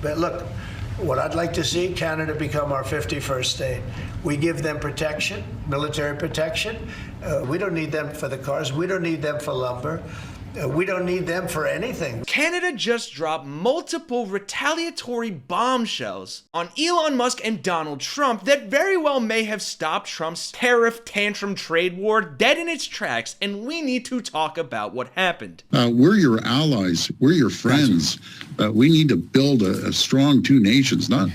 But look, what I'd like to see, Canada become our 51st state. We give them protection, military protection. We don't need them for the cars. We don't need them for lumber. We don't need them for anything. Canada just dropped multiple retaliatory bombshells on Elon Musk and Donald Trump that very well may have stopped Trump's tariff tantrum trade war dead in its tracks, and we need to talk about what happened. We're your allies. We're your friends. We need to build a strong two nations, not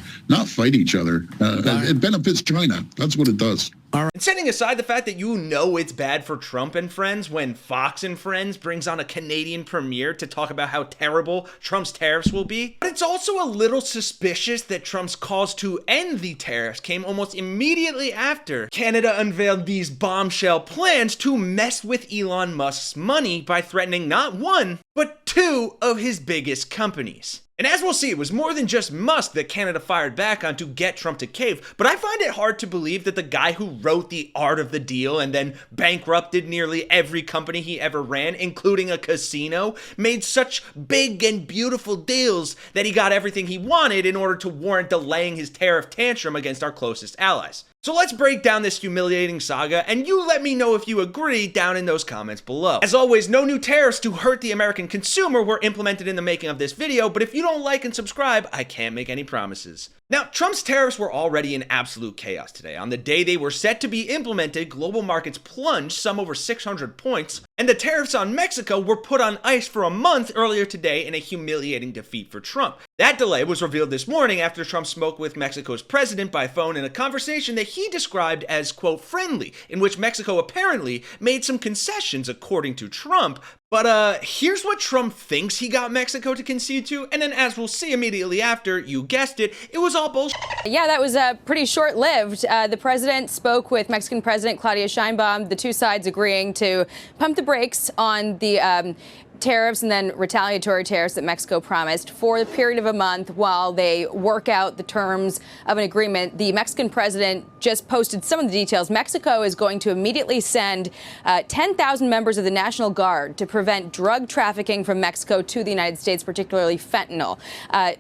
fight each other. It benefits China. That's what it does. And setting aside the fact that you know it's bad for Trump and friends when Fox and Friends brings on a Canadian premier to talk about how terrible Trump's tariffs will be, but it's also a little suspicious that Trump's calls to end the tariffs came almost immediately after Canada unveiled these bombshell plans to mess with Elon Musk's money by threatening not one, but two of his biggest companies. And as we'll see, it was more than just Musk that Canada fired back on to get Trump to cave, but I find it hard to believe that the guy who wrote The Art of the Deal and then bankrupted nearly every company he ever ran, including a casino, made such big and beautiful deals that he got everything he wanted in order to warrant delaying his tariff tantrum against our closest allies. So let's break down this humiliating saga, and you let me know if you agree down in those comments below. As always, no new tariffs to hurt the American consumer were implemented in the making of this video, but if you don't like and subscribe, I can't make any promises. Now, Trump's tariffs were already in absolute chaos today. On the day they were set to be implemented, global markets plunged some over 600 points, and the tariffs on Mexico were put on ice for a month earlier today in a humiliating defeat for Trump. That delay was revealed this morning after Trump spoke with Mexico's president by phone in a conversation that he described as, quote, friendly, in which Mexico apparently made some concessions according to Trump. But here's what Trump thinks he got Mexico to concede to, and then as we'll see immediately after, you guessed it, it was all bullshit. Yeah, that was pretty short-lived. The president spoke with Mexican President Claudia Sheinbaum, the two sides agreeing to pump the brakes on the tariffs and then retaliatory tariffs that Mexico promised for the period of a month while they work out the terms of an agreement. The Mexican president just posted some of the details. Mexico is going to immediately send 10,000 members of the National Guard to prevent drug trafficking from Mexico to the United States, particularly fentanyl.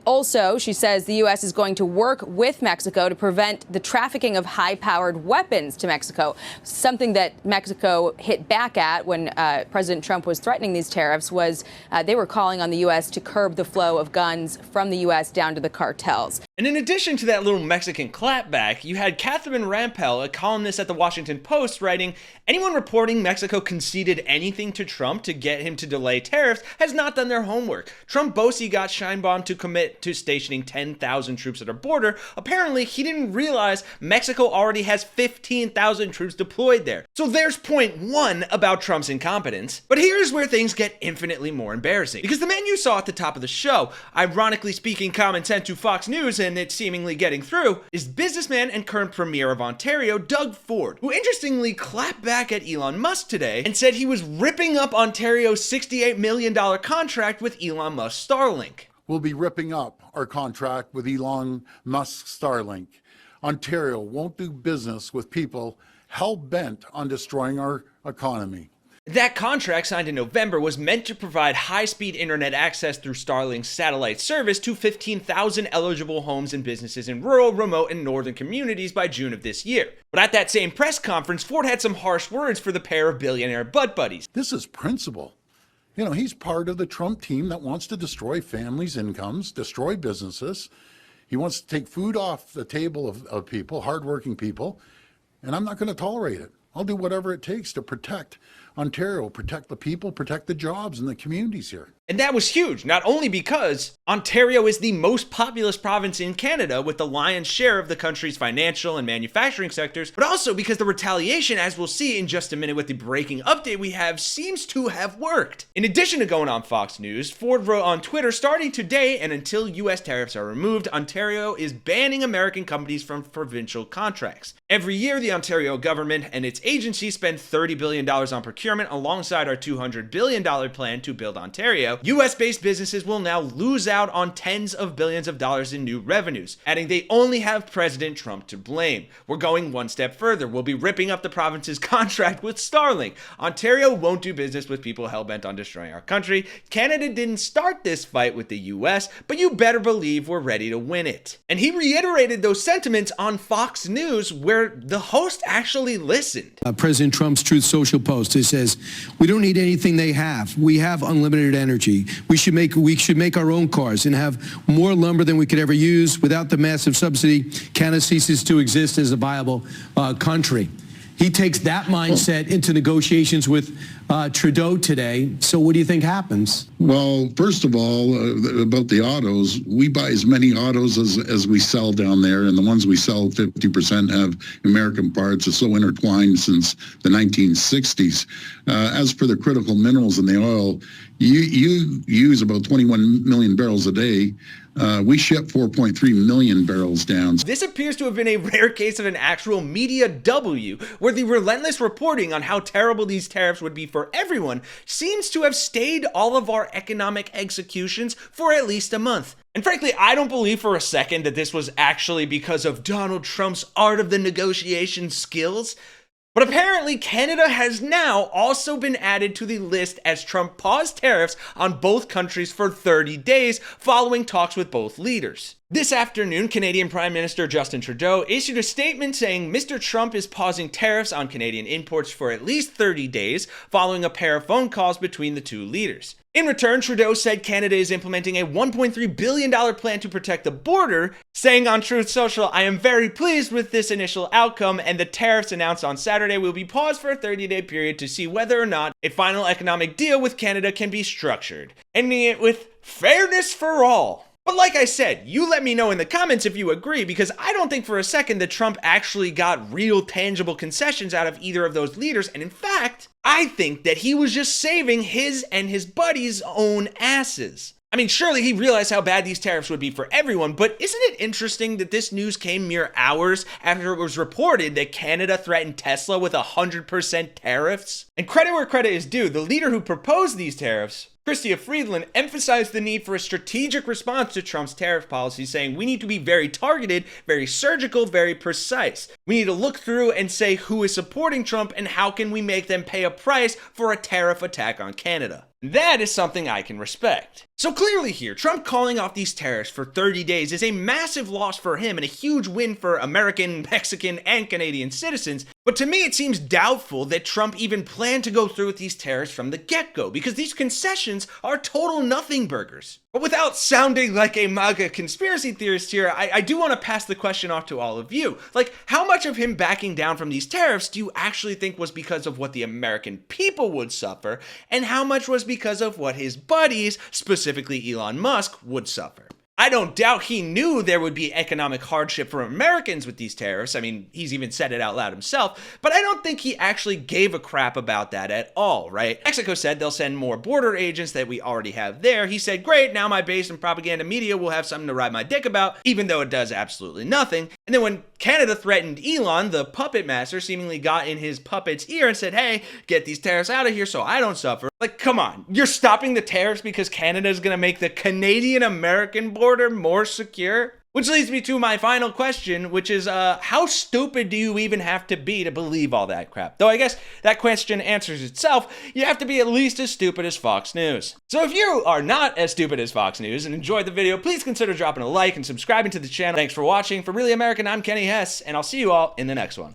Also, she says the U.S. is going to work with Mexico to prevent the trafficking of high-powered weapons to Mexico, something that Mexico hit back at when President Trump was threatening these tariffs. Was they were calling on the U.S. to curb the flow of guns from the U.S. down to the cartels. And in addition to that little Mexican clapback, you had Catherine Rampell, a columnist at the Washington Post, writing, anyone reporting Mexico conceded anything to Trump to get him to delay tariffs has not done their homework. Trump boasts he got Sheinbaum to commit to stationing 10,000 troops at our border. Apparently, he didn't realize Mexico already has 15,000 troops deployed there. So there's point one about Trump's incompetence. But here's where things get infinitely more embarrassing. Because the man you saw at the top of the show, ironically speaking common sense to Fox News and it's seemingly getting through, is businessman and current premier of Ontario, Doug Ford, who interestingly clapped back at Elon Musk today and said he was ripping up Ontario's $68 million contract with Elon Musk's Starlink. We'll be ripping up our contract with Elon Musk's Starlink. Ontario won't do business with people hell-bent on destroying our economy. That contract, signed in November, was meant to provide high-speed internet access through Starlink's satellite service to 15,000 eligible homes and businesses in rural, remote, and northern communities by June of this year. But at that same press conference, Ford had some harsh words for the pair of billionaire butt buddies. This is principle. You know, he's part of the Trump team that wants to destroy families' incomes, destroy businesses. He wants to take food off the table of people, hardworking people, and I'm not going to tolerate it. I'll do whatever it takes to protect Ontario, protect the people, protect the jobs and the communities here. And that was huge, not only because Ontario is the most populous province in Canada with the lion's share of the country's financial and manufacturing sectors, but also because the retaliation, as we'll see in just a minute with the breaking update we have, seems to have worked. In addition to going on Fox News, Ford wrote on Twitter, starting today and until U.S. tariffs are removed, Ontario is banning American companies from provincial contracts. Every year, the Ontario government and its agencies spend $30 billion on procurement alongside our $200 billion plan to build Ontario. US-based businesses will now lose out on tens of billions of dollars in new revenues, adding they only have President Trump to blame. We're going one step further. We'll be ripping up the province's contract with Starlink. Ontario won't do business with people hell-bent on destroying our country. Canada didn't start this fight with the US, but you better believe we're ready to win it. And he reiterated those sentiments on Fox News, where the host actually listened. President Trump's Truth Social post, it says, "We don't need anything they have. We have unlimited energy. We should make our own cars and have more lumber than we could ever use. Without the massive subsidy, Canada ceases to exist as a viable country." He takes that mindset into negotiations with Trudeau today. So what do you think happens? Well, first of all, about the autos, we buy as many autos as we sell down there, and the ones we sell, 50% have American parts. It's so intertwined since the 1960s. As for the critical minerals in the oil, you use about 21 million barrels a day. We ship 4.3 million barrels down. This appears to have been a rare case of an actual media W, where the relentless reporting on how terrible these tariffs would be for everyone seems to have stayed all of our economic executions for at least a month. And frankly, I don't believe for a second that this was actually because of Donald Trump's art of the negotiation skills. But apparently, Canada has now also been added to the list as Trump paused tariffs on both countries for 30 days following talks with both leaders. This afternoon, Canadian Prime Minister Justin Trudeau issued a statement saying Mr. Trump is pausing tariffs on Canadian imports for at least 30 days following a pair of phone calls between the two leaders. In return, Trudeau said Canada is implementing a $1.3 billion plan to protect the border, saying on Truth Social, "I am very pleased with this initial outcome, and the tariffs announced on Saturday will be paused for a 30-day period to see whether or not a final economic deal with Canada can be structured," ending it with fairness for all. But like I said, you let me know in the comments if you agree, because I don't think for a second that Trump actually got real tangible concessions out of either of those leaders. And in fact, I think that he was just saving his and his buddies' own asses. I mean, surely he realized how bad these tariffs would be for everyone, but isn't it interesting that this news came mere hours after it was reported that Canada threatened Tesla with 100% tariffs? And credit where credit is due, the leader who proposed these tariffs, Chrystia Freeland, emphasized the need for a strategic response to Trump's tariff policy, saying we need to be very targeted, very surgical, very precise. We need to look through and say who is supporting Trump and how can we make them pay a price for a tariff attack on Canada. That is something I can respect. So clearly here, Trump calling off these tariffs for 30 days is a massive loss for him and a huge win for American, Mexican, and Canadian citizens. But to me, it seems doubtful that Trump even planned to go through with these tariffs from the get-go, because these concessions are total nothing burgers. But without sounding like a MAGA conspiracy theorist here, I do want to pass the question off to all of you. Like, how much of him backing down from these tariffs do you actually think was because of what the American people would suffer, and how much was because of what his buddies, specifically Elon Musk, would suffer? I don't doubt he knew there would be economic hardship for Americans with these tariffs. I mean, he's even said it out loud himself, but I don't think he actually gave a crap about that at all, right? Mexico said they'll send more border agents that we already have there. He said, great, now my base and propaganda media will have something to ride my dick about, even though it does absolutely nothing. And then when Canada threatened Elon, the puppet master seemingly got in his puppet's ear and said, hey, get these tariffs out of here so I don't suffer. Like, come on, you're stopping the tariffs because Canada is going to make the Canadian-American border more secure? Which leads me to my final question, which is, how stupid do you even have to be to believe all that crap? Though I guess that question answers itself. You have to be at least as stupid as Fox News. So if you are not as stupid as Fox News and enjoyed the video, please consider dropping a like and subscribing to the channel. Thanks for watching. For Really American, I'm Kenny Hesse, and I'll see you all in the next one.